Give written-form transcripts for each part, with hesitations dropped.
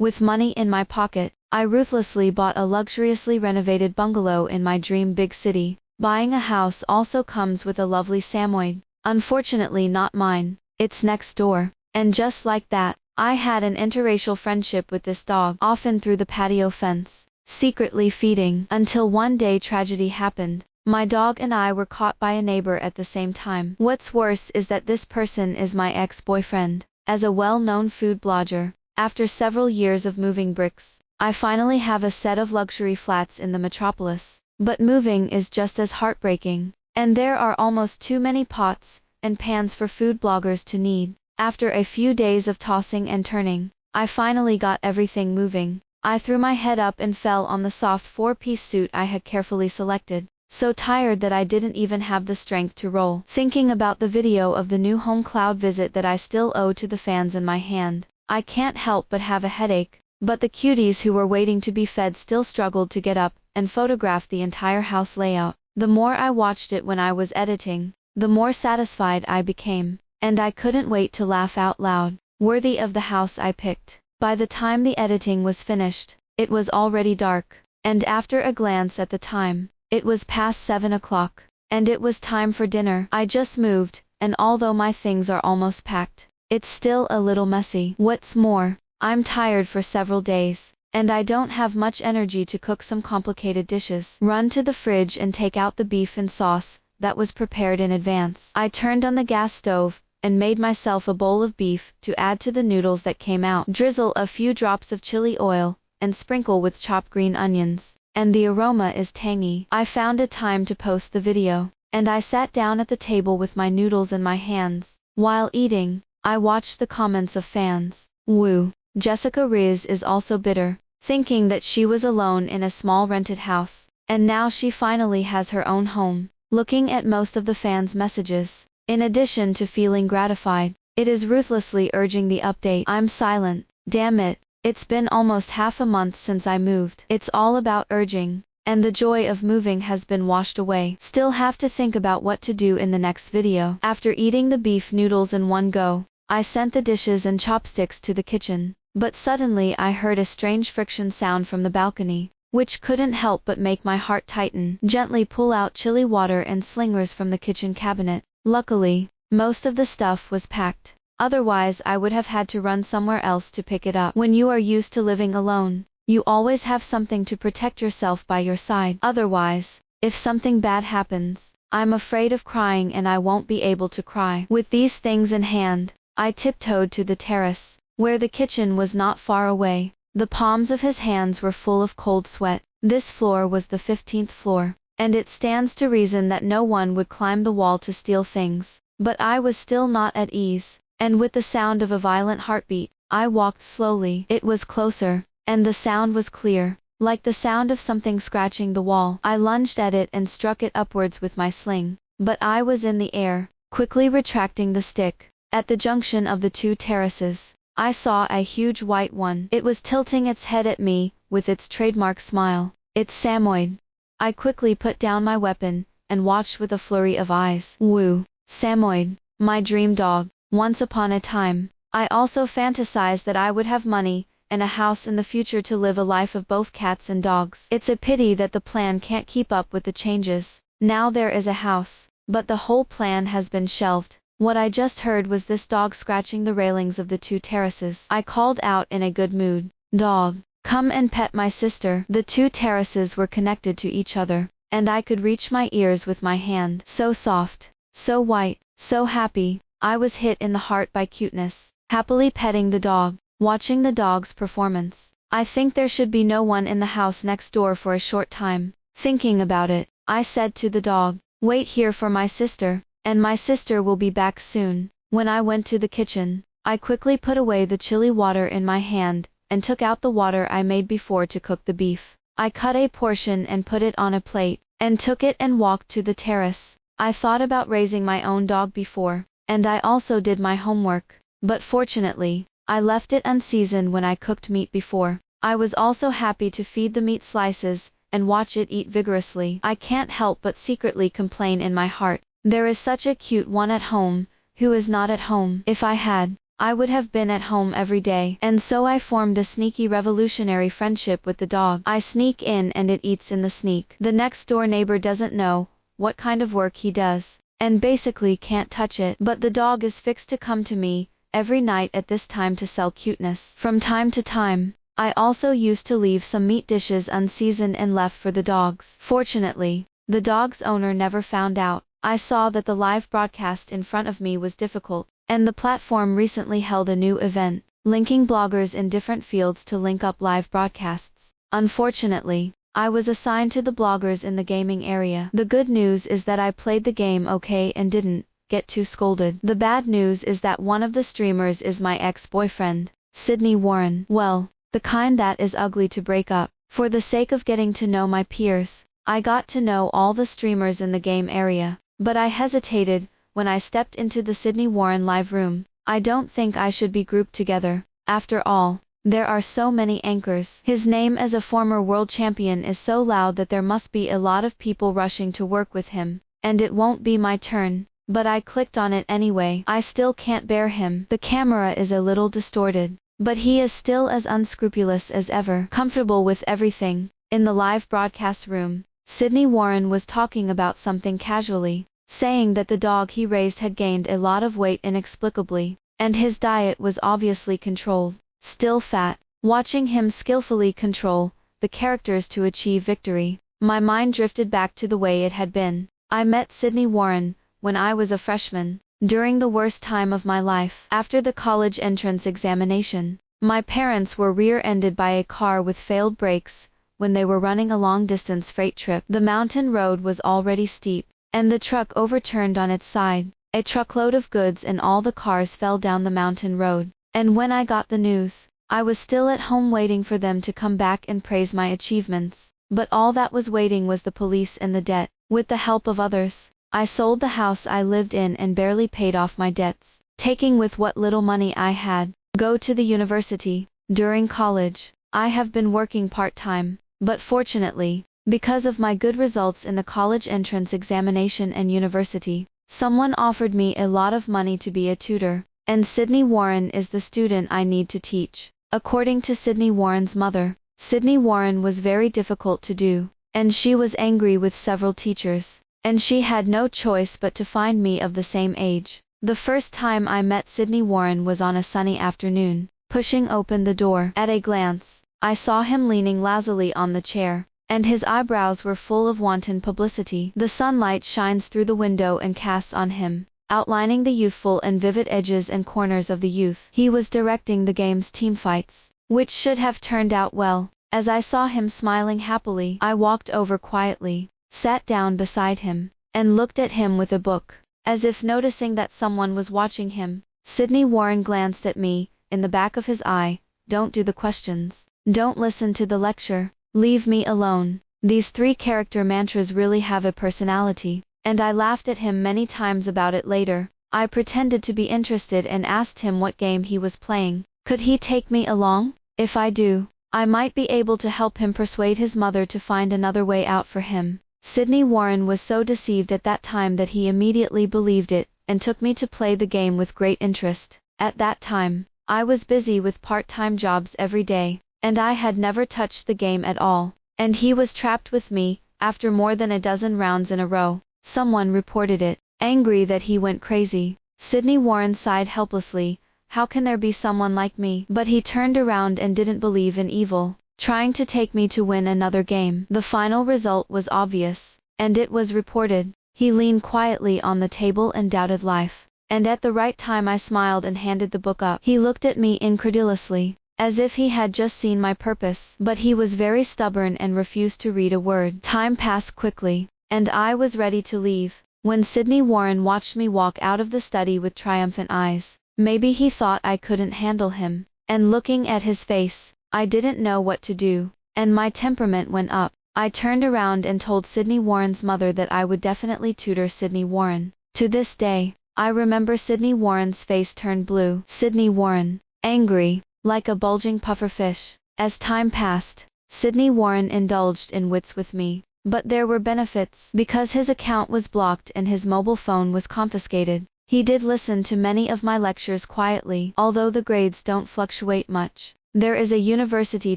With money in my pocket, I ruthlessly bought a luxuriously renovated bungalow in my dream big city. Buying a house also comes with a lovely Samoyed. Unfortunately not mine, it's next door. And just like that, I had an interracial friendship with this dog, often through the patio fence, secretly feeding, until one day tragedy happened. My dog and I were caught by a neighbor at the same time. What's worse is that this person is my ex-boyfriend. As a well-known food blogger, after several years of moving bricks, I finally have a set of luxury flats in the metropolis. But moving is just as heartbreaking, and there are almost too many pots and pans for food bloggers to need. After a few days of tossing and turning, I finally got everything moving. I threw my head up and fell on the soft 4-piece suit I had carefully selected, so tired that I didn't even have the strength to roll. Thinking about the video of the new home cloud visit that I still owe to the fans in my hand, I can't help but have a headache. But the cuties who were waiting to be fed still struggled to get up and photograph the entire house layout. The more I watched it when I was editing, the more satisfied I became, and I couldn't wait to laugh out loud. Worthy of the house I picked. By the time the editing was finished, it was already dark, and after a glance at the time, it was past 7 o'clock, and it was time for dinner. I just moved, and although my things are almost packed, it's still a little messy. What's more, I'm tired for several days, and I don't have much energy to cook some complicated dishes. Run to the fridge and take out the beef and sauce that was prepared in advance. I turned on the gas stove and made myself a bowl of beef to add to the noodles that came out. Drizzle a few drops of chili oil and sprinkle with chopped green onions, and the aroma is tangy. I found a time to post the video, and I sat down at the table with my noodles in my hands. While eating, I watched the comments of fans. Woo! Jessica Riz is also bitter, thinking that she was alone in a small rented house, and now she finally has her own home. Looking at most of the fans' messages, in addition to feeling gratified, it is ruthlessly urging the update. I'm silent. Damn it, it's been almost half a month since I moved. It's all about urging, and the joy of moving has been washed away. Still have to think about what to do in the next video. After eating the beef noodles in one go, I sent the dishes and chopsticks to the kitchen. But suddenly I heard a strange friction sound from the balcony, which couldn't help but make my heart tighten. Gently pull out chili water and slingers from the kitchen cabinet. Luckily, most of the stuff was packed, otherwise I would have had to run somewhere else to pick it up. When you are used to living alone, you always have something to protect yourself by your side. Otherwise, if something bad happens, I'm afraid of crying and I won't be able to cry. With these things in hand, I tiptoed to the terrace, where the kitchen was not far away. The palms of his hands were full of cold sweat. This floor was the 15th floor, and it stands to reason that no one would climb the wall to steal things. But I was still not at ease, and with the sound of a violent heartbeat, I walked slowly. It was closer, and the sound was clear, like the sound of something scratching the wall. I lunged at it and struck it upwards with my sling, but I was in the air, quickly retracting the stick. At the junction of the two terraces, I saw a huge white one. It was tilting its head at me, with its trademark smile. It's Samoyed. I quickly put down my weapon, and watched with a flurry of eyes. Woo! Samoyed, my dream dog. Once upon a time, I also fantasized that I would have money, and a house in the future to live a life of both cats and dogs. It's a pity that the plan can't keep up with the changes. Now there is a house, but the whole plan has been shelved. What I just heard was this dog scratching the railings of the two terraces. I called out in a good mood, "Dog, come and pet my sister." The two terraces were connected to each other, and I could reach my ears with my hand. So soft, so white, so happy. I was hit in the heart by cuteness. Happily petting the dog, watching the dog's performance. I think there should be no one in the house next door for a short time. Thinking about it, I said to the dog, "Wait here for my sister, and my sister will be back soon." When I went to the kitchen, I quickly put away the chili water in my hand, and took out the water I made before to cook the beef. I cut a portion and put it on a plate, and took it and walked to the terrace. I thought about raising my own dog before, and I also did my homework, but fortunately, I left it unseasoned when I cooked meat before. I was also happy to feed the meat slices, and watch it eat vigorously. I can't help but secretly complain in my heart. There is such a cute one at home, who is not at home. If I had, I would have been at home every day. And so I formed a sneaky revolutionary friendship with the dog. I sneak in and it eats in the sneak. The next door neighbor doesn't know what kind of work he does, and basically can't touch it. But the dog is fixed to come to me every night at this time to sell cuteness. From time to time, I also used to leave some meat dishes unseasoned and left for the dogs. Fortunately, the dog's owner never found out. I saw that the live broadcast in front of me was difficult, and the platform recently held a new event, linking bloggers in different fields to link up live broadcasts. Unfortunately, I was assigned to the bloggers in the gaming area. The good news is that I played the game okay and didn't get too scolded. The bad news is that one of the streamers is my ex-boyfriend, Sydney Warren. Well, the kind that is ugly to break up. For the sake of getting to know my peers, I got to know all the streamers in the game area, but I hesitated when I stepped into the Sydney Warren live room. I don't think I should be grouped together. After all, there are so many anchors. His name as a former world champion is so loud that there must be a lot of people rushing to work with him, and it won't be my turn. But I clicked on it anyway. I still can't bear him. The camera is a little distorted, but he is still as unscrupulous as ever, comfortable with everything. In the live broadcast room, Sydney Warren was talking about something casually, saying that the dog he raised had gained a lot of weight inexplicably, and his diet was obviously controlled. Still fat. Watching him skillfully control the characters to achieve victory, my mind drifted back to the way it had been. I met Sydney Warren when I was a freshman, during the worst time of my life. After the college entrance examination, my parents were rear-ended by a car with failed brakes when they were running a long-distance freight trip. The mountain road was already steep, and the truck overturned on its side. A truckload of goods and all the cars fell down the mountain road. And when I got the news, I was still at home waiting for them to come back and praise my achievements. But all that was waiting was the police and the debt. With the help of others, I sold the house I lived in and barely paid off my debts, taking with what little money I had, go to the university. During college, I have been working part-time, but fortunately, because of my good results in the college entrance examination and university, someone offered me a lot of money to be a tutor, and Sydney Warren is the student I need to teach. According to Sydney Warren's mother, Sydney Warren was very difficult to do, and she was angry with several teachers, and she had no choice but to find me of the same age. The first time I met Sydney Warren was on a sunny afternoon. Pushing open the door, at a glance, I saw him leaning lazily on the chair, and his eyebrows were full of wanton publicity. The sunlight shines through the window and casts on him, outlining the youthful and vivid edges and corners of the youth. He was directing the game's teamfights, which should have turned out well. As I saw him smiling happily, I walked over quietly, sat down beside him, and looked at him with a book, as if noticing that someone was watching him. Sydney Warren glanced at me, in the back of his eye. Don't do the questions. Don't listen to the lecture. Leave me alone. These 3 character mantras really have a personality, and I laughed at him many times about it later. I pretended to be interested and asked him what game he was playing. Could he take me along? If I do, I might be able to help him persuade his mother to find another way out for him. Sydney Warren was so deceived at that time that he immediately believed it, and took me to play the game with great interest. At that time, I was busy with part-time jobs every day, and I had never touched the game at all, and he was trapped with me. After more than a dozen rounds in a row, someone reported it. Angry that he went crazy, Sydney Warren sighed helplessly. How can there be someone like me? But he turned around and didn't believe in evil, trying to take me to win another game. The final result was obvious, and it was reported. He leaned quietly on the table and doubted life, and at the right time I smiled and handed the book up. He looked at me incredulously, as if he had just seen my purpose, but he was very stubborn and refused to read a word. Time passed quickly, and I was ready to leave, when Sydney Warren watched me walk out of the study with triumphant eyes. Maybe he thought I couldn't handle him, and looking at his face, I didn't know what to do, and my temperament went up. I turned around and told Sydney Warren's mother that I would definitely tutor Sydney Warren. To this day, I remember Sydney Warren's face turned blue. Sydney Warren, angry, like a bulging pufferfish. As time passed, Sydney Warren indulged in wits with me, but there were benefits. Because his account was blocked and his mobile phone was confiscated, He did listen to many of my lectures quietly, although the grades don't fluctuate much. There is a university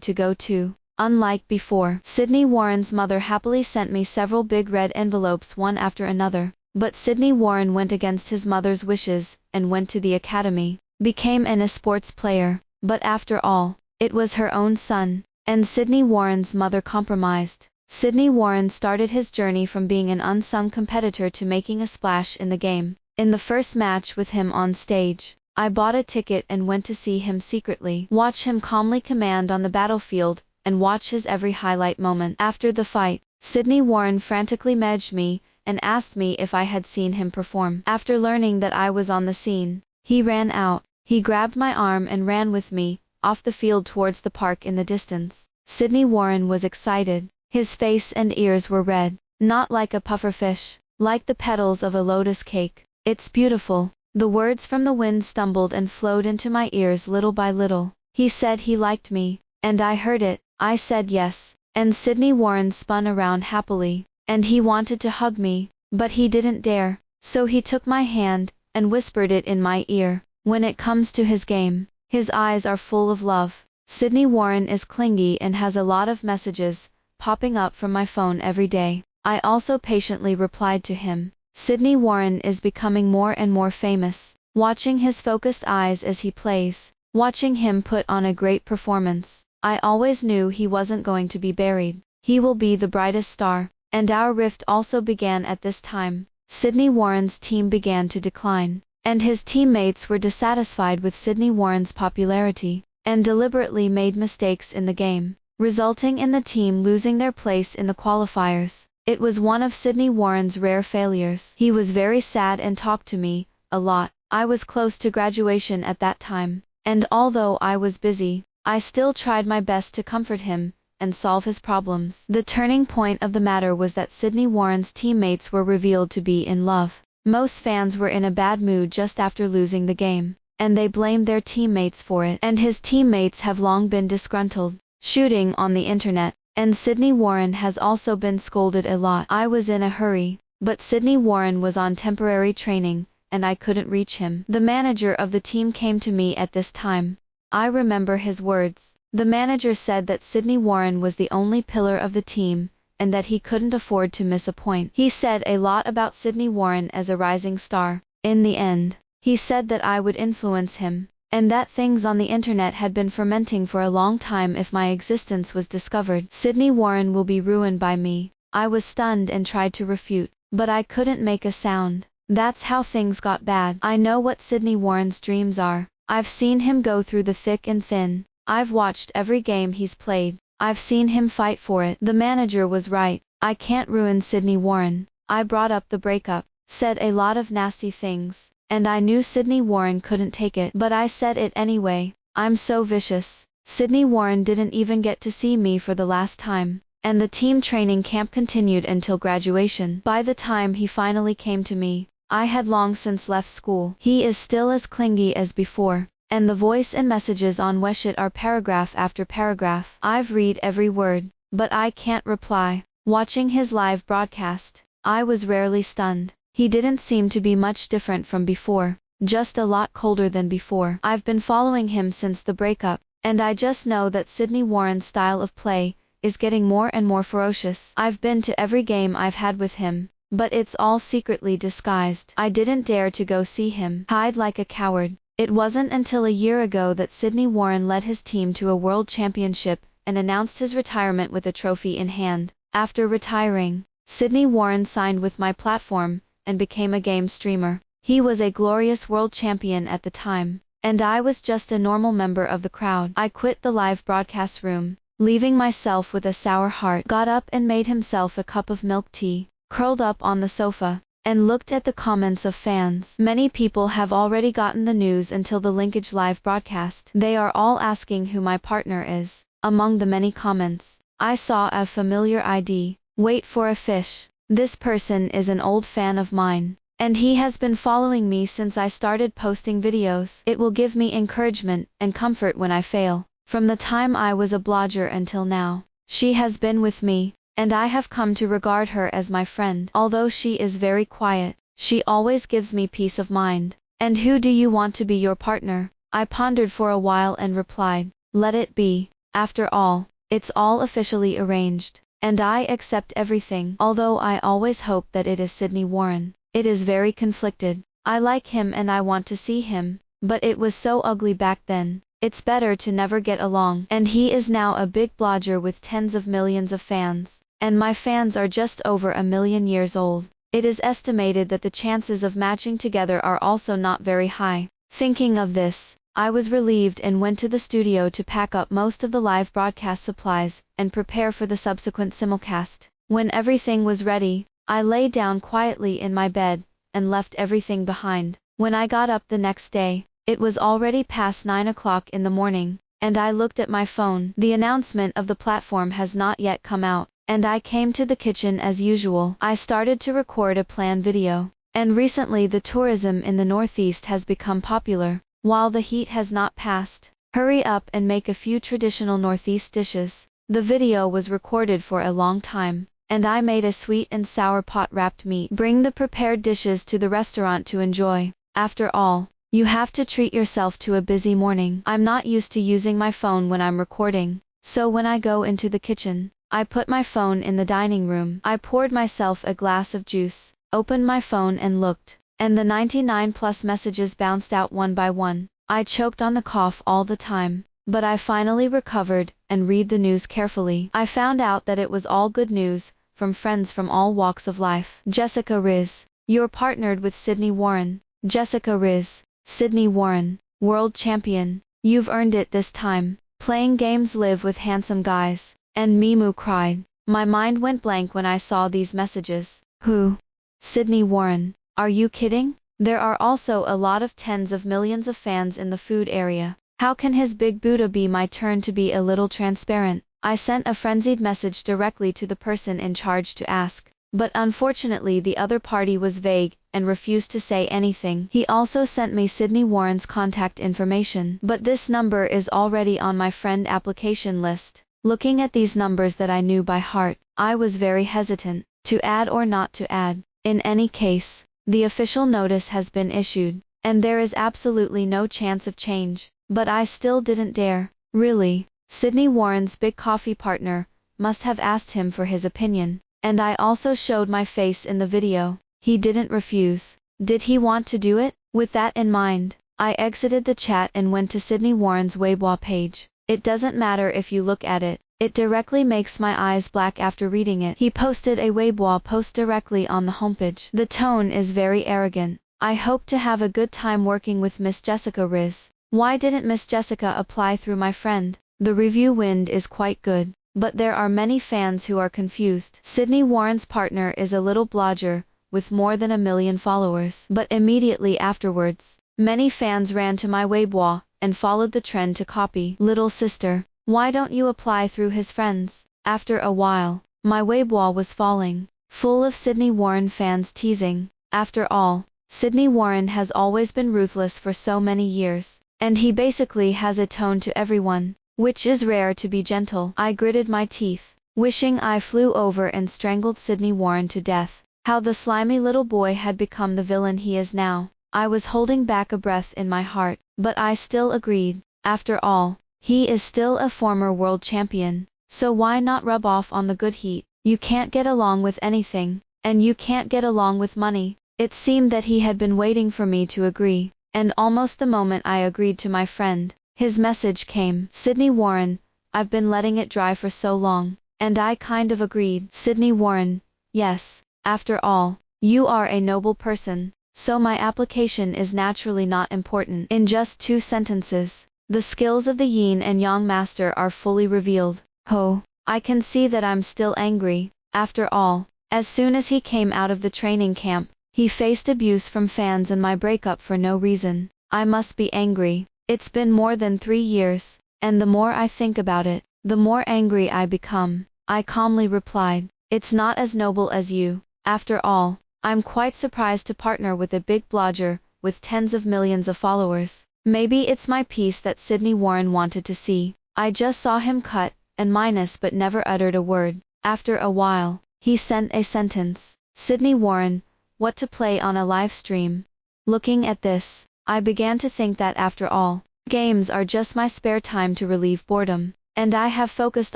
to go to. Unlike before, Sydney Warren's mother happily sent me several big red envelopes one after another. But Sydney Warren went against his mother's wishes, and went to the academy, became an sports player. But after all, it was her own son, and Sydney Warren's mother compromised. Sydney Warren started his journey from being an unsung competitor to making a splash in the game. In the first match with him on stage, I bought a ticket and went to see him secretly, watch him calmly command on the battlefield, and watch his every highlight moment. After the fight, Sydney Warren frantically messaged me and asked me if I had seen him perform. After learning that I was on the scene, he ran out. He grabbed my arm and ran with me, off the field towards the park in the distance. Sydney Warren was excited. His face and ears were red, not like a pufferfish, like the petals of a lotus cake. It's beautiful. The words from the wind stumbled and flowed into my ears little by little. He said he liked me, and I heard it. I said yes, and Sydney Warren spun around happily, and he wanted to hug me, but he didn't dare. So he took my hand, and whispered it in my ear. When it comes to his game, his eyes are full of love. Sydney Warren is clingy and has a lot of messages popping up from my phone every day. I also patiently replied to him. Sydney Warren is becoming more and more famous. Watching his focused eyes as he plays, watching him put on a great performance, I always knew he wasn't going to be buried. He will be the brightest star. And our rift also began at this time. Sydney Warren's team began to decline, and his teammates were dissatisfied with Sydney Warren's popularity, and deliberately made mistakes in the game, resulting in the team losing their place in the qualifiers. It was one of Sydney Warren's rare failures. He was very sad and talked to me a lot. I was close to graduation at that time, and although I was busy, I still tried my best to comfort him and solve his problems. The turning point of the matter was that Sydney Warren's teammates were revealed to be in love. Most fans were in a bad mood just after losing the game, and they blamed their teammates for it. And his teammates have long been disgruntled, shooting on the internet. And Sydney Warren has also been scolded a lot. I was in a hurry, but Sydney Warren was on temporary training, and I couldn't reach him. The manager of the team came to me at this time. I remember his words. The manager said that Sydney Warren was the only pillar of the team, and that he couldn't afford to miss a point. He said a lot about Sydney Warren as a rising star. In the end, he said that I would influence him, and that things on the internet had been fermenting for a long time if my existence was discovered. Sydney Warren will be ruined by me. I was stunned and tried to refute, but I couldn't make a sound. That's how things got bad. I know what Sydney Warren's dreams are. I've seen him go through the thick and thin. I've watched every game he's played. I've seen him fight for it. The manager was right. I can't ruin Sydney Warren. I brought up the breakup, said a lot of nasty things, and I knew Sydney Warren couldn't take it, but I said it anyway. I'm so vicious. Sydney Warren didn't even get to see me for the last time, and the team training camp continued until graduation. By the time he finally came to me, I had long since left school. He is still as clingy as before, and the voice and messages on Weshit are paragraph after paragraph. I've read every word, but I can't reply. Watching his live broadcast, I was rarely stunned. He didn't seem to be much different from before, just a lot colder than before. I've been following him since the breakup, and I just know that Sydney Warren's style of play is getting more and more ferocious. I've been to every game I've had with him, but it's all secretly disguised. I didn't dare to go see him, hide like a coward. It wasn't until a year ago that Sydney Warren led his team to a world championship and announced his retirement with a trophy in hand. After retiring, Sydney Warren signed with my platform and became a game streamer. He was a glorious world champion at the time, and I was just a normal member of the crowd. I quit the live broadcast room, leaving myself with a sour heart, got up and made himself a cup of milk tea, curled up on the sofa, and looked at the comments of fans. Many people have already gotten the news until the linkage live broadcast. They are all asking who my partner is. Among the many comments, I saw a familiar ID. Wait for a fish. This person is an old fan of mine, and he has been following me since I started posting videos. It will give me encouragement and comfort when I fail. From the time I was a blogger until now, she has been with me, and I have come to regard her as my friend. Although she is very quiet, She always gives me peace of mind. And who do you want to be your partner? I pondered for a while and replied, let it be. After all, it's all officially arranged, and I accept everything. Although I always hope that it is Sydney Warren. It is very conflicted. I like him and I want to see him, but it was so ugly back then. It's better to never get along. And he is now a big blogger with tens of millions of fans, and my fans are just over 1 million years old. It is estimated that the chances of matching together are also not very high. Thinking of this, I was relieved and went to the studio to pack up most of the live broadcast supplies and prepare for the subsequent simulcast. When everything was ready, I lay down quietly in my bed and left everything behind. When I got up the next day, it was already past 9 o'clock in the morning, and I looked at my phone. The announcement of the platform has not yet come out, and I came to the kitchen as usual. I started to record a planned video, and recently the tourism in the Northeast has become popular. While the heat has not passed, hurry up and make a few traditional Northeast dishes. The video was recorded for a long time, and I made a sweet and sour pot wrapped meat. Bring the prepared dishes to the restaurant to enjoy. After all, you have to treat yourself to a busy morning. I'm not used to using my phone when I'm recording, so when I go into the kitchen, I put my phone in the dining room. I poured myself a glass of juice, opened my phone and looked, and the 99 plus messages bounced out one by one. I choked on the cough all the time, but I finally recovered and read the news carefully. I found out that it was all good news, from friends from all walks of life. Jessica Riz, you're partnered with Sydney Warren. Jessica Riz, Sydney Warren, world champion. You've earned it this time. Playing games live with handsome guys. And Mimu cried. My mind went blank when I saw these messages. Who? Sydney Warren. Are you kidding? There are also a lot of tens of millions of fans in the food area. How can his big Buddha be my turn to be a little transparent? I sent a frenzied message directly to the person in charge to ask, but unfortunately the other party was vague and refused to say anything. He also sent me Sydney Warren's contact information, but this number is already on my friend application list. Looking at these numbers that I knew by heart, I was very hesitant to add or not to add. In any case, the official notice has been issued, and there is absolutely no chance of change, but I still didn't dare. Really, Sydney Warren's big coffee partner must have asked him for his opinion, and I also showed my face in the video. He didn't refuse. Did he want to do it? With that in mind, I exited the chat and went to Sydney Warren's Weibo page. It doesn't matter if you look at it. It directly makes my eyes black after reading it. He posted a Weibo post directly on the homepage. The tone is very arrogant. I hope to have a good time working with Miss Jessica Riz. Why didn't Miss Jessica apply through my friend? The review wind is quite good, but there are many fans who are confused. Sydney Warren's partner is a little blogger with more than 1 million followers. But immediately afterwards, many fans ran to my Weibo and followed the trend to copy. Little sister, why don't you apply through his friends? After a while, my Weibo was falling, full of Sydney Warren fans teasing. After all, Sydney Warren has always been ruthless for so many years, and he basically has a tone to everyone, which is rare to be gentle. I gritted my teeth, wishing I flew over and strangled Sydney Warren to death. How the slimy little boy had become the villain he is now. I was holding back a breath in my heart, but I still agreed. After all, he is still a former world champion, so why not rub off on the good heat? You can't get along with anything, and you can't get along with money. It seemed that he had been waiting for me to agree, and almost the moment I agreed to my friend, his message came. Sydney Warren, I've been letting it dry for so long, and I kind of agreed. Sydney Warren, yes, after all, you are a noble person, so my application is naturally not important. In just 2 sentences, the skills of the yin and yang master are fully revealed. Oh, I can see that I'm still angry. After all, as soon as he came out of the training camp, he faced abuse from fans and my breakup for no reason. I must be angry. It's been more than 3 years, and the more I think about it, the more angry I become. I calmly replied, it's not as noble as you. After all, I'm quite surprised to partner with a big blogger with tens of millions of followers. Maybe it's my piece that Sydney Warren wanted to see. I just saw him cut and minus but never uttered a word. After a while, he sent a sentence. Sydney Warren, what to play on a live stream. Looking at this, I began to think that after all, games are just my spare time to relieve boredom, and I have focused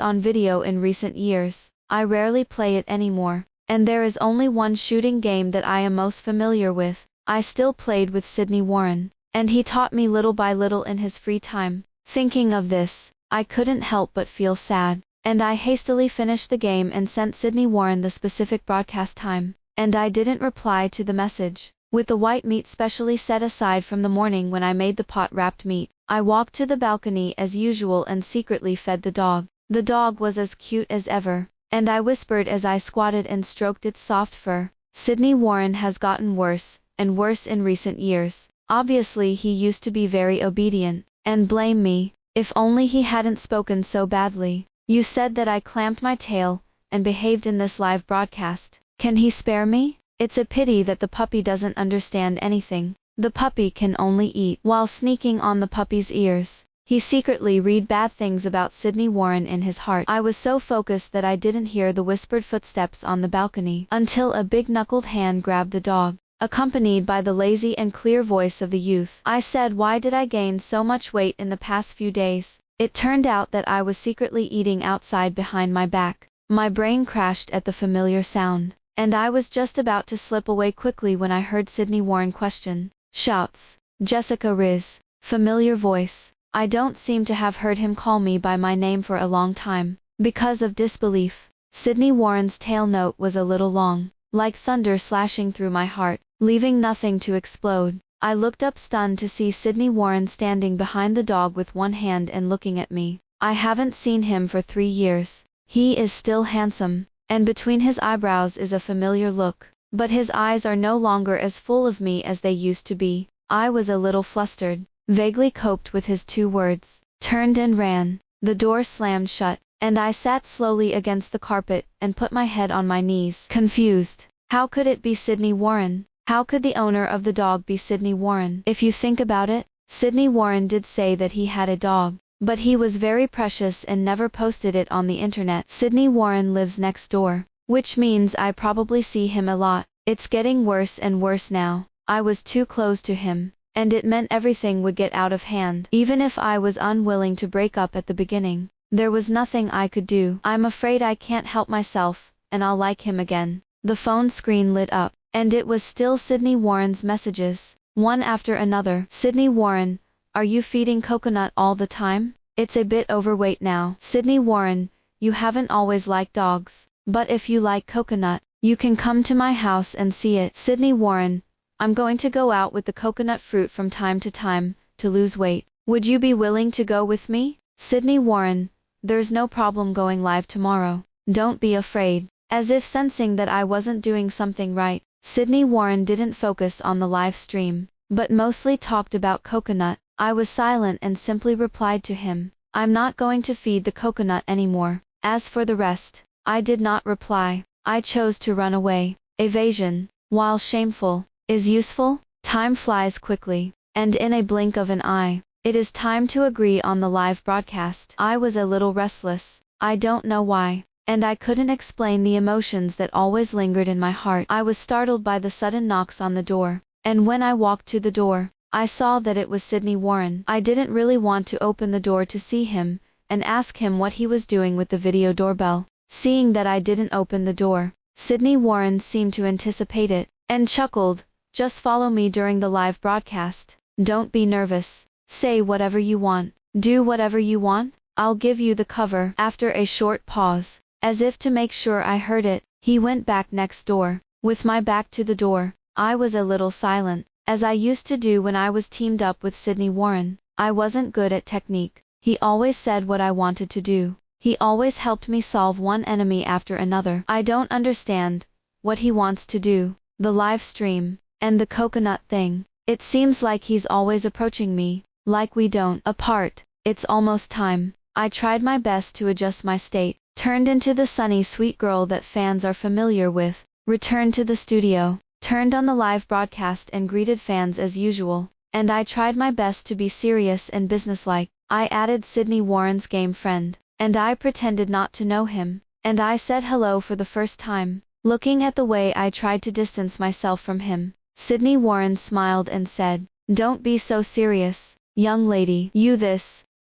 on video in recent years. I rarely play it anymore, and there is only one shooting game that I am most familiar with. I still played with Sydney Warren, and he taught me little by little in his free time. Thinking of this, I couldn't help but feel sad, and I hastily finished the game and sent Sydney Warren the specific broadcast time, and I didn't reply to the message. With the white meat specially set aside from the morning when I made the pot-wrapped meat, I walked to the balcony as usual and secretly fed the dog. The dog was as cute as ever, and I whispered as I squatted and stroked its soft fur, "Sydney Warren has gotten worse and worse in recent years. Obviously he used to be very obedient, and blame me, if only he hadn't spoken so badly. You said that I clamped my tail and behaved in this live broadcast. Can he spare me? It's a pity that the puppy doesn't understand anything. The puppy can only eat." While sneaking on the puppy's ears, he secretly read bad things about Sydney Warren in his heart. I was so focused that I didn't hear the whispered footsteps on the balcony until a big-knuckled hand grabbed the dog, accompanied by the lazy and clear voice of the youth. I said, "Why did I gain so much weight in the past few days?" It turned out that I was secretly eating outside behind my back. My brain crashed at the familiar sound, and I was just about to slip away quickly when I heard Sydney Warren question. Shouts. Jessica Riz. Familiar voice. I don't seem to have heard him call me by my name for a long time. Because of disbelief, Sydney Warren's tail note was a little long, like thunder slashing through my heart, leaving nothing to explode. I looked up stunned to see Sydney Warren standing behind the dog with one hand and looking at me. I haven't seen him for 3 years. He is still handsome, and between his eyebrows is a familiar look, but his eyes are no longer as full of me as they used to be. I was a little flustered, vaguely coped with his 2 words, turned and ran. The door slammed shut, and I sat slowly against the carpet and put my head on my knees, confused. How could it be Sydney Warren? How could the owner of the dog be Sydney Warren? If you think about it, Sydney Warren did say that he had a dog, but he was very precious and never posted it on the internet. Sydney Warren lives next door, which means I probably see him a lot. It's getting worse and worse now. I was too close to him, and it meant everything would get out of hand. Even if I was unwilling to break up at the beginning, there was nothing I could do. I'm afraid I can't help myself, and I'll like him again. The phone screen lit up, and it was still Sydney Warren's messages, one after another. Sydney Warren, are you feeding Coconut all the time? It's a bit overweight now. Sydney Warren, you haven't always liked dogs, but if you like Coconut, you can come to my house and see it. Sydney Warren, I'm going to go out with the coconut fruit from time to time, to lose weight. Would you be willing to go with me? Sydney Warren, there's no problem going live tomorrow. Don't be afraid. As if sensing that I wasn't doing something right, Sydney Warren didn't focus on the live stream, but mostly talked about Coconut. I was silent and simply replied to him, I'm not going to feed the coconut anymore. As for the rest, I did not reply. I chose to run away. Evasion, while shameful, is useful. Time flies quickly, and in a blink of an eye, it is time to agree on the live broadcast. I was a little restless. I don't know why, and I couldn't explain the emotions that always lingered in my heart. I was startled by the sudden knocks on the door, and when I walked to the door, I saw that it was Sydney Warren. I didn't really want to open the door to see him, and ask him what he was doing with the video doorbell. Seeing that I didn't open the door, Sydney Warren seemed to anticipate it, and chuckled, just follow me during the live broadcast. Don't be nervous. Say whatever you want. Do whatever you want. I'll give you the cover. After a short pause, as if to make sure I heard it, he went back next door. With my back to the door, I was a little silent, as I used to do when I was teamed up with Sydney Warren. I wasn't good at technique. He always said what I wanted to do. He always helped me solve one enemy after another. I don't understand what he wants to do. The live stream, and the coconut thing. It seems like he's always approaching me, like we don't apart. It's almost time. I tried my best to adjust my state, turned into the sunny sweet girl that fans are familiar with, returned to the studio, turned on the live broadcast and greeted fans as usual, and I tried my best to be serious and businesslike. I added Sydney Warren's game friend, and I pretended not to know him, and I said hello for the first time. looking at the way I tried to distance myself from him. Sydney Warren smiled and said, "Don't be so serious, young lady.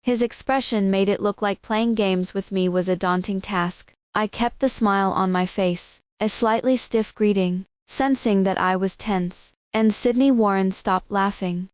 His expression made it look like playing games with me was a daunting task. I kept the smile on my face, a slightly stiff greeting, sensing that I was tense, and Sydney Warren stopped laughing.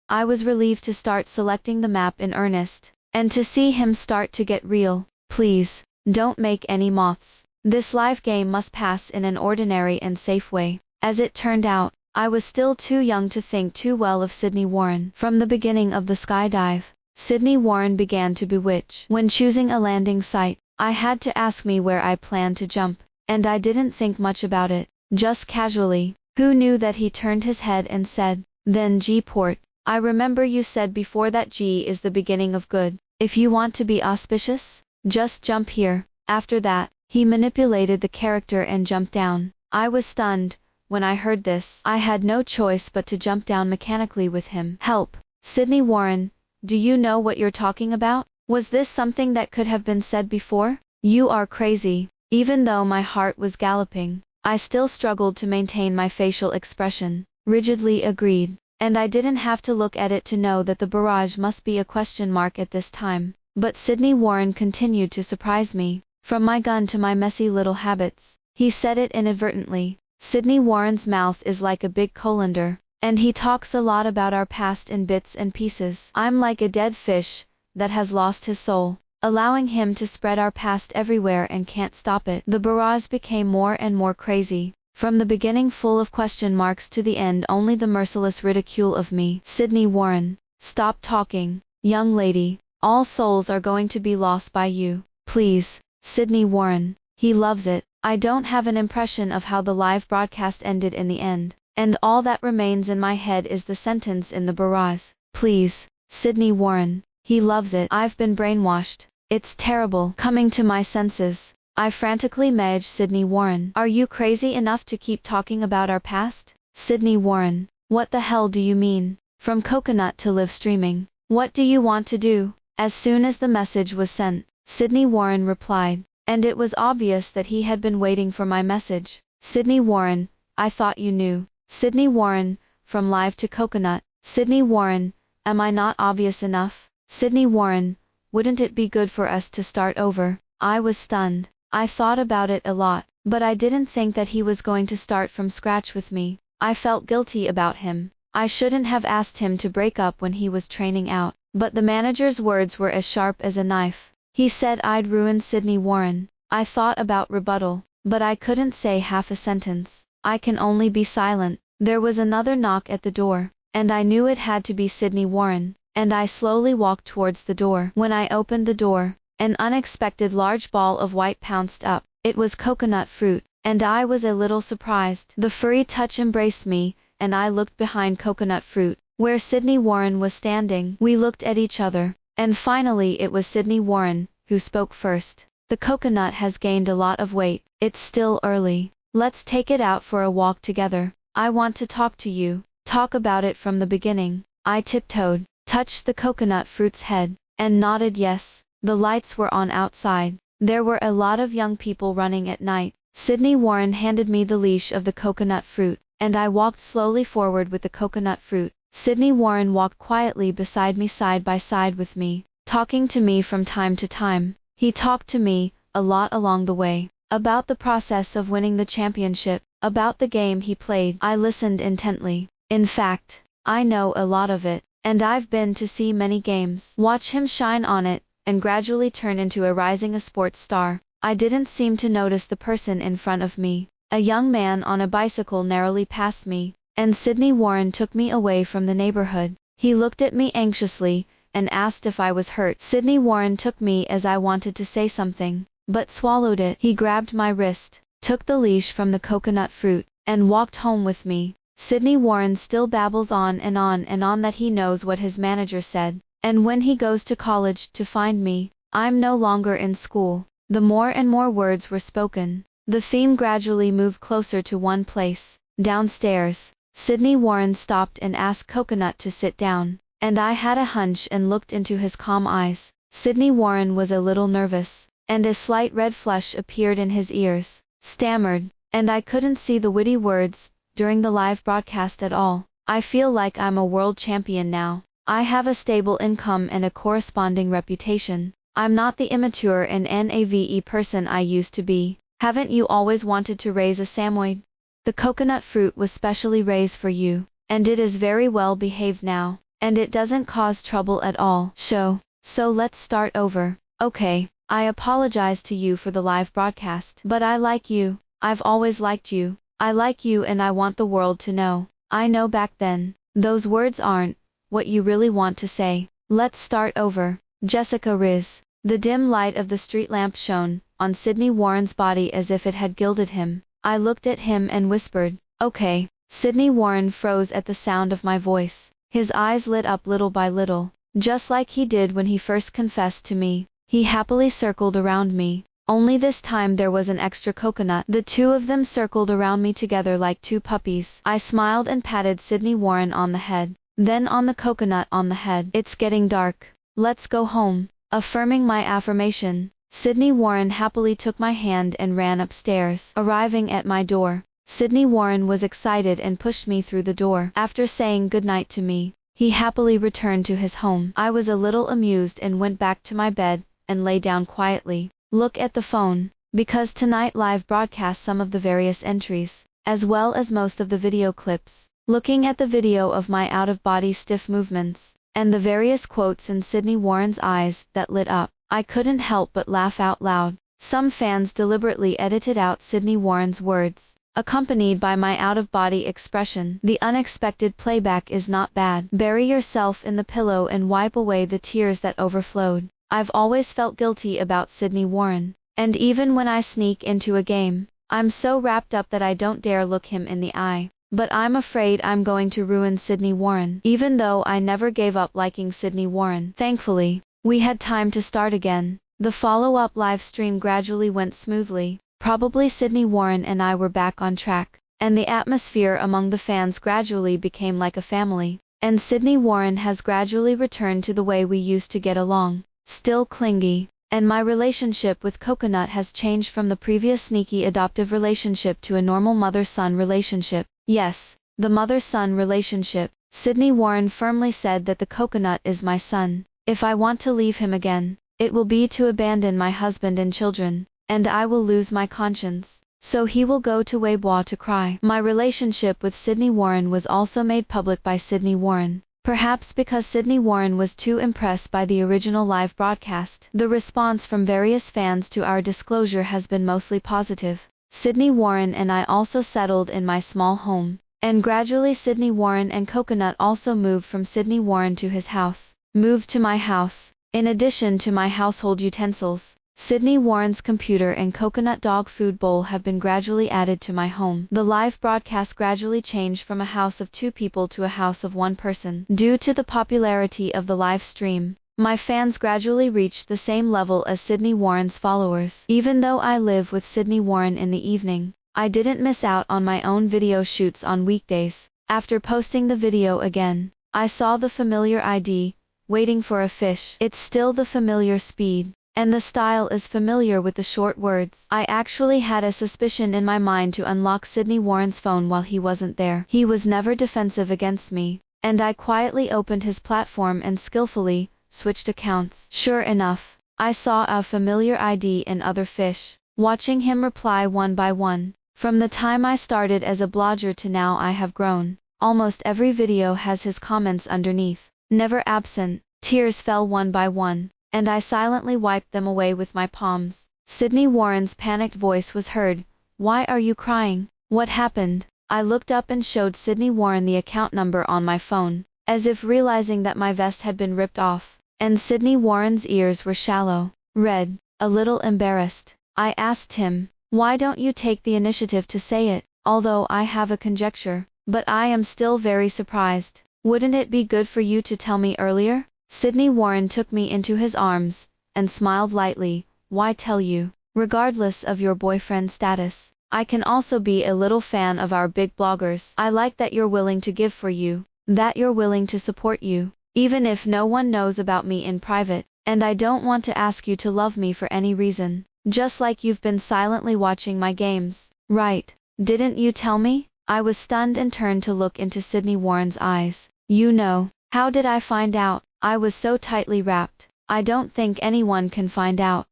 I was relieved to start selecting the map in earnest, and to see him start to get real. Please, don't make any moths. This live game must pass in an ordinary and safe way." As it turned out, I was still too young to think too well of Sydney Warren. From the beginning of the skydive, Sydney Warren began to bewitch. When choosing a landing site, I had to ask me where I planned to jump, and I didn't think much about it, just casually. Who knew that he turned his head and said, "Then G-port. I remember you said before that G is the beginning of good. If you want to be auspicious, just jump here." After that, he manipulated the character and jumped down. I was stunned. When I heard this, I had no choice but to jump down mechanically with him. "Help! Sydney Warren, do you know what you're talking about? Was this something that could have been said before? You are crazy." Even though my heart was galloping, I still struggled to maintain my facial expression. Rigidly agreed, and I didn't have to look at it to know that the barrage must be a question mark at this time. But Sydney Warren continued to surprise me. "From my gun to my messy little habits." He said it inadvertently. Sydney Warren's mouth is like a big colander, and he talks a lot about our past in bits and pieces. I'm like a dead fish that has lost his soul, allowing him to spread our past everywhere and can't stop it. The barrage became more and more crazy, from the beginning full of question marks to the end only the merciless ridicule of me. "Sydney Warren, stop talking, young lady. All souls are going to be lost by you. Please, Sydney Warren, he loves it." I don't have an impression of how the live broadcast ended in the end, and all that remains in my head is the sentence in the barrage. "Please, Sydney Warren, he loves it." I've been brainwashed. It's terrible. Coming to my senses, I frantically messaged Sydney Warren. "Are you crazy enough to keep talking about our past? Sydney Warren, what the hell do you mean? From coconut to live streaming. What do you want to do?" As soon as the message was sent, Sydney Warren replied, and it was obvious that he had been waiting for my message. "Sydney Warren, I thought you knew. Sydney Warren, from live to coconut. Sydney Warren, am I not obvious enough? Sydney Warren, wouldn't it be good for us to start over?" I was stunned. I thought about it a lot, but I didn't think that he was going to start from scratch with me. I felt guilty about him. I shouldn't have asked him to break up when he was training out, but the manager's words were as sharp as a knife. He said I'd ruin Sydney Warren. I thought about rebuttal, but I couldn't say half a sentence. I can only be silent. There was another knock at the door, and I knew it had to be Sydney Warren, and I slowly walked towards the door. When I opened the door, an unexpected large ball of white pounced up. It was coconut fruit, and I was a little surprised. The furry touch embraced me, and I looked behind coconut fruit, where Sydney Warren was standing. We looked at each other, and finally it was Sydney Warren who spoke first. "The coconut has gained a lot of weight. It's still early. Let's take it out for a walk together. I want to talk to you, talk about it from the beginning." I tiptoed, touched the coconut fruit's head, and nodded yes. The lights were on outside. There were a lot of young people running at night. Sydney Warren handed me the leash of the coconut fruit, and I walked slowly forward with the coconut fruit. Sydney Warren walked quietly beside me side by side with me, talking to me from time to time. He talked to me a lot along the way, about the process of winning the championship, about the game he played. I listened intently. In fact, I know a lot of it, and I've been to see many games. Watch him shine on it, and gradually turn into a rising sports star. I didn't seem to notice the person in front of me. A young man on a bicycle narrowly passed me, and Sydney Warren took me away from the neighborhood. He looked at me anxiously, and asked if I was hurt. Sydney Warren took me as I wanted to say something, but swallowed it. He grabbed my wrist, took the leash from the coconut fruit, and walked home with me. Sydney Warren still babbles on and on and on that he knows what his manager said, and when he goes to college to find me, I'm no longer in school. The more and more words were spoken. The theme gradually moved closer to one place. Downstairs, Sydney Warren stopped and asked Coconut to sit down, and I had a hunch and looked into his calm eyes. Sydney Warren was a little nervous, and a slight red flush appeared in his ears. Stammered, and I couldn't see the witty words during the live broadcast at all. I feel like I'm a world champion now. I have a stable income and a corresponding reputation. I'm not the immature and naive person I used to be. Haven't you always wanted to raise a samoyed? The coconut fruit was specially raised for you, and it is very well behaved now, and it doesn't cause trouble at all. So let's start over. Okay, I apologize to you for the live broadcast, but I like you. I've always liked you. I like you and I want the world to know. I know back then, those words aren't what you really want to say. Let's start over. Jessica Riz. The dim light of the street lamp shone on Sydney Warren's body as if it had gilded him. I looked at him and whispered, "Okay." Sydney Warren froze at the sound of my voice. His eyes lit up little by little, just like he did when he first confessed to me. He happily circled around me. Only this time there was an extra coconut. The two of them circled around me together like two puppies. I smiled and patted Sydney Warren on the head, then on the coconut on the head. "It's getting dark. Let's go home." Affirming my affirmation, Sydney Warren happily took my hand and ran upstairs. Arriving at my door, Sydney Warren was excited and pushed me through the door. After saying goodnight to me, he happily returned to his home. I was a little amused and went back to my bed and lay down quietly. Look at the phone, because tonight live broadcast some of the various entries, as well as most of the video clips. Looking at the video of my out-of-body stiff movements, and the various quotes in Sydney Warren's eyes that lit up, I couldn't help but laugh out loud. Some fans deliberately edited out Sydney Warren's words, accompanied by my out-of-body expression. The unexpected playback is not bad. Bury yourself in the pillow and wipe away the tears that overflowed. I've always felt guilty about Sydney Warren, and even when I sneak into a game, I'm so wrapped up that I don't dare look him in the eye. But I'm afraid I'm going to ruin Sydney Warren, even though I never gave up liking Sydney Warren. Thankfully, we had time to start again. The follow-up live stream gradually went smoothly. Probably Sydney Warren and I were back on track, and the atmosphere among the fans gradually became like a family, and Sydney Warren has gradually returned to the way we used to get along. Still clingy, and my relationship with Coconut has changed from the previous sneaky adoptive relationship to a normal mother-son relationship. Yes, the mother-son relationship. Sydney Warren firmly said that the coconut is my son. If I want to leave him again, it will be to abandon my husband and children, and I will lose my conscience. So he will go to Weibo to cry. My relationship with Sydney Warren was also made public by Sydney Warren. Perhaps because Sydney Warren was too impressed by the original live broadcast. The response from various fans to our disclosure has been mostly positive. Sydney Warren and I also settled in my small home, and gradually Sydney Warren and Coconut also moved from Sydney Warren to his house, moved to my house. In addition to my household utensils, Sydney Warren's computer and Coconut dog food bowl have been gradually added to my home. The live broadcast gradually changed from a house of 2 people to a house of 1 person. Due to the popularity of the live stream, my fans gradually reached the same level as Sydney Warren's followers. Even though I live with Sydney Warren in the evening, I didn't miss out on my own video shoots on weekdays. After posting the video again, I saw the familiar ID, waiting for a fish. It's still the familiar speed, and the style is familiar with the short words. I actually had a suspicion in my mind to unlock Sydney Warren's phone while he wasn't there. He was never defensive against me, and I quietly opened his platform and skillfully switched accounts. Sure enough, I saw a familiar ID and other fish, watching him reply one by one. From the time I started as a blogger to now I have grown. Almost every video has his comments underneath, never absent. Tears fell one by one, and I silently wiped them away with my palms. Sydney Warren's panicked voice was heard. "Why are you crying? What happened?" I looked up and showed Sydney Warren the account number on my phone, as if realizing that my vest had been ripped off, and Sydney Warren's ears were shallow, red, a little embarrassed. I asked him, "Why don't you take the initiative to say it?" Although I have a conjecture, but I am still very surprised. "Wouldn't it be good for you to tell me earlier?" Sydney Warren took me into his arms, and smiled lightly. "Why tell you? Regardless of your boyfriend status, I can also be a little fan of our big bloggers. I like that you're willing to give for you, that you're willing to support you, even if no one knows about me in private, and I don't want to ask you to love me for any reason, just like you've been silently watching my games, right?" Didn't you tell me? I was stunned and turned to look into Sydney Warren's eyes. You know. How did I find out? I was so tightly wrapped. I don't think anyone can find out.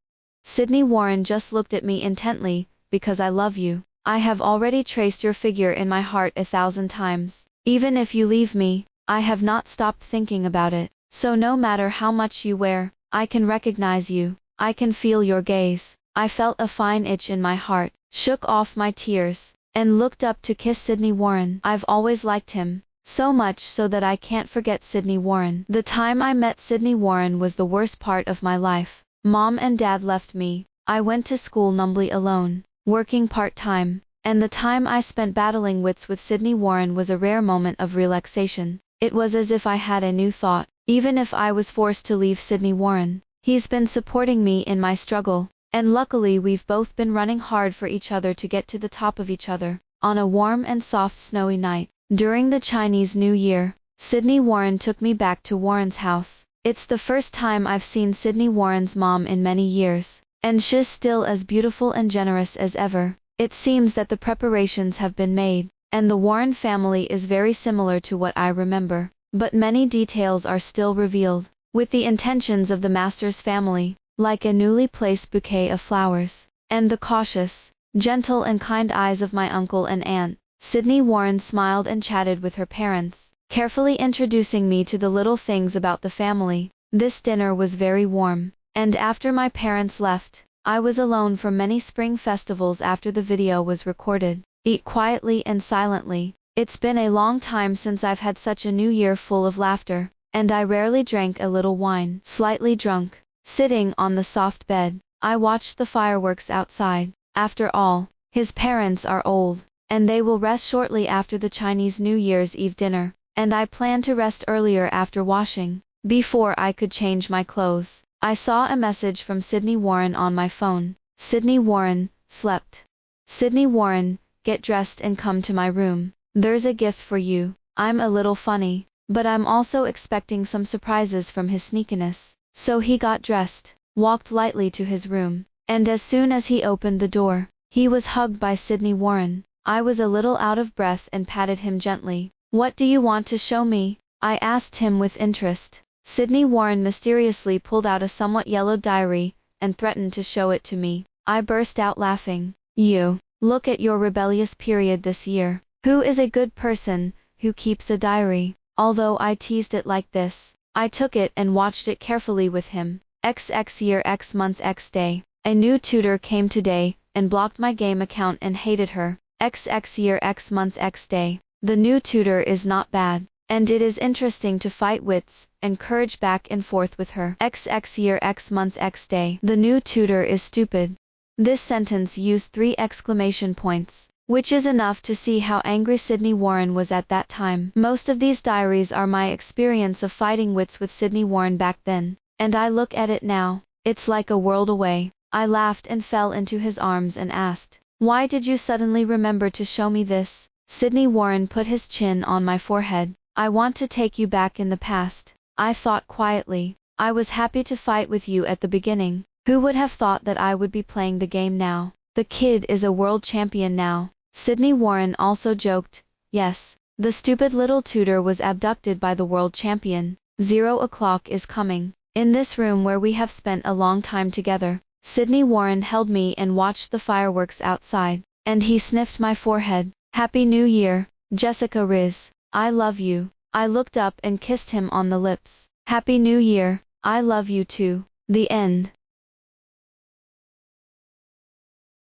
Sydney Warren just looked at me intently. Because I love you. I have already traced your figure in my heart 1,000 times. Even if you leave me, I have not stopped thinking about it. So no matter how much you wear, I can recognize you. I can feel your gaze. I felt a fine itch in my heart, shook off my tears, and looked up to kiss Sydney Warren. I've always liked him. So much so that I can't forget Sydney Warren. The time I met Sydney Warren was the worst part of my life. Mom and Dad left me. I went to school numbly alone, working part-time, and the time I spent battling wits with Sydney Warren was a rare moment of relaxation. It was as if I had a new thought. Even if I was forced to leave Sydney Warren, he's been supporting me in my struggle, and luckily we've both been running hard for each other to get to the top of each other. On a warm and soft snowy night, during the Chinese New Year, Sydney Warren took me back to Warren's house. It's the first time I've seen Sydney Warren's mom in many years, and she's still as beautiful and generous as ever. It seems that the preparations have been made, and the Warren family is very similar to what I remember, but many details are still revealed, with the intentions of the master's family, like a newly placed bouquet of flowers, and the cautious, gentle and kind eyes of my uncle and aunt. Sydney Warren smiled and chatted with her parents, carefully introducing me to the little things about the family. This dinner was very warm. And after my parents left, I was alone for many spring festivals after the video was recorded. Eat quietly and silently. It's been a long time since I've had such a new year full of laughter, and I rarely drank a little wine. Slightly drunk, sitting on the soft bed, I watched the fireworks outside. After all, his parents are old, and they will rest shortly after the Chinese New Year's Eve dinner, and I plan to rest earlier after washing. Before I could change my clothes, I saw a message from Sydney Warren on my phone. Sydney Warren, slept. Sydney Warren, get dressed and come to my room. There's a gift for you. I'm a little funny, but I'm also expecting some surprises from his sneakiness. So he got dressed, walked lightly to his room, and as soon as he opened the door, he was hugged by Sydney Warren. I was a little out of breath and patted him gently. What do you want to show me? I asked him with interest. Sydney Warren mysteriously pulled out a somewhat yellowed diary, and threatened to show it to me. I burst out laughing. You, look at your rebellious period this year. Who is a good person, who keeps a diary? Although I teased it like this, I took it and watched it carefully with him. XX year X month X day. A new tutor came today, and blocked my game account and hated her. XX year X month X day. The new tutor is not bad, and it is interesting to fight wits and courage back and forth with her. XX year X month X day. The new tutor is stupid. This sentence used 3 exclamation points, which is enough to see how angry Sydney Warren was at that time. Most of these diaries are my experience of fighting wits with Sydney Warren back then, and I look at it now, it's like a world away. I laughed and fell into his arms and asked, why did you suddenly remember to show me this? Sydney Warren put his chin on my forehead. I want to take you back in the past. I thought quietly. I was happy to fight with you at the beginning. Who would have thought that I would be playing the game now? The kid is a world champion now. Sydney Warren also joked. Yes, the stupid little tutor was abducted by the world champion. 0 o'clock is coming. In this room where we have spent a long time together, Sydney Warren held me and watched the fireworks outside, and he sniffed my forehead. Happy New Year, Jessica Riz. I love you. I looked up and kissed him on the lips. Happy New Year. I love you too. The end.